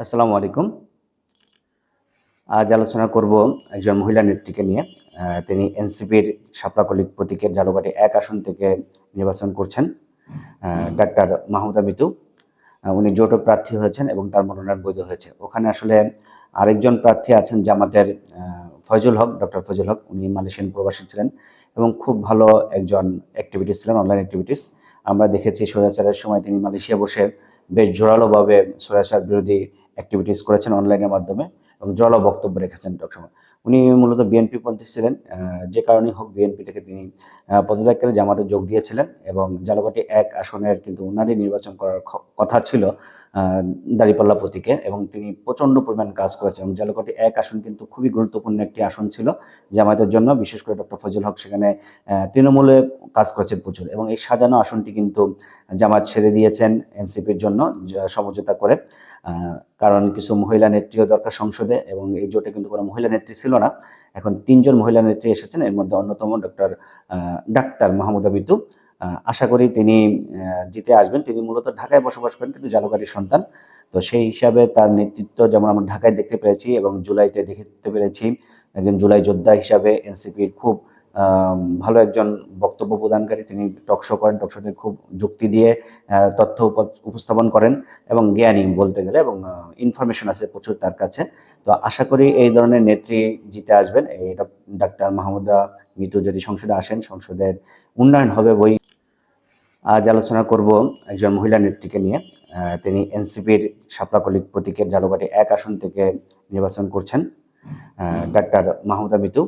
আসসালামু আলাইকুম। আজ আলোচনা করব একজন মহিলা নেত্রীকে নিয়ে। তিনি এনসিপির শাপলা প্রতীকের ঝালকাঠি ১ আসন থেকে নির্বাচন করছেন। ডাক্তার মাহমুদা মিতু। উনি জোট প্রার্থী হয়েছেন এবং তার মনোনয়ন বৈধ হয়েছে। ওখানে আসলে আরেকজন প্রার্থী আছেন জামাতের ফয়জুল হক, ডক্টর ফয়জুল হক। উনি মালয়েশিয়ান প্রবাসী ছিলেন এবং খুব ভালো একজন অ্যাক্টিভিটিস ছিলেন, অনলাইন অ্যাক্টিভিটিস। আমরা দেখেছি স্বৈরাচারের সময় তিনি মালয়েশিয়া বসে বেশ জোরালোভাবে স্বৈরাচার বিরোধী অ্যাক্টিভিটিস করেছেন অনলাইনের মাধ্যমে এবং জোরালো বক্তব্য রেখেছেন সবসময়। উনি মূলত বিএনপি পন্থী ছিলেন, যে কারণেই হোক বিএনপি থেকে তিনি পদত্যাগ করে জামাতে যোগ দিয়েছিলেন এবং ঝালকাঠি ১ আসনের কিন্তু ওনারই নির্বাচন করার কথা ছিল দাঁড়িপাল্লা প্রতীকে, এবং তিনি প্রচণ্ড পরিমাণ কাজ করেছেন এবং ঝালকাঠি ১ আসন কিন্তু খুবই গুরুত্বপূর্ণ একটি আসন ছিল জামায়াতের জন্য। বিশেষ করে ডক্টর ফজল হক সেখানে তৃণমূলে কাজ করেছেন প্রচুর, এবং এই সাজানো আসনটি কিন্তু জামায়াত ছেড়ে দিয়েছেন এনসিপির জন্য সমঝোতা করে। কারণ কিছু মহিলা নেত্রীও দরকার সংসদে, এবং এই জোটে কিন্তু কোনো মহিলা নেত্রী ছিল না। এখন ৩ জন মহিলা নেত্রী এসেছেন, এর মধ্যে অন্যতম ডাক্তার মাহমুদা মিতু। আশা করি তিনি জিতে আসবেন। তিনি মূলত ঢাকায় বসবাস করেন কিন্তু ঝালকাঠির সন্তান। তো সেই হিসাবে তার নেতৃত্ব যেমন আমরা ঢাকায় দেখতে পেরেছি এবং জুলাইতে দেখতে পেরেছি, একজন জুলাই যোদ্ধা হিসাবে এনসিপির খুব ভালো একজন বক্তব্য প্রদানকারী। তিনি টকশো করেন, টকশোতে খুব যুক্তি দিয়ে তথ্য উপস্থাপন করেন এবং জ্ঞানী বলতে গেলে, এবং ইনফরমেশন আছে প্রচুর তার কাছে। তো আশা করি এই ধরনের নেত্রী জিতে আসবেন। এই ডাক্তার মাহমুদা মিতু যদি সংসদে আসেন, সংসদের উন্নয়ন হবে বই। আজ আলোচনা করব একজন মহিলা নেত্রীকে নিয়ে। তিনি এনসিপির শাপলা প্রতীকের ঝালকাঠি ১ আসন থেকে নির্বাচন করছেন। ডাক্তার মাহমুদা মিতু।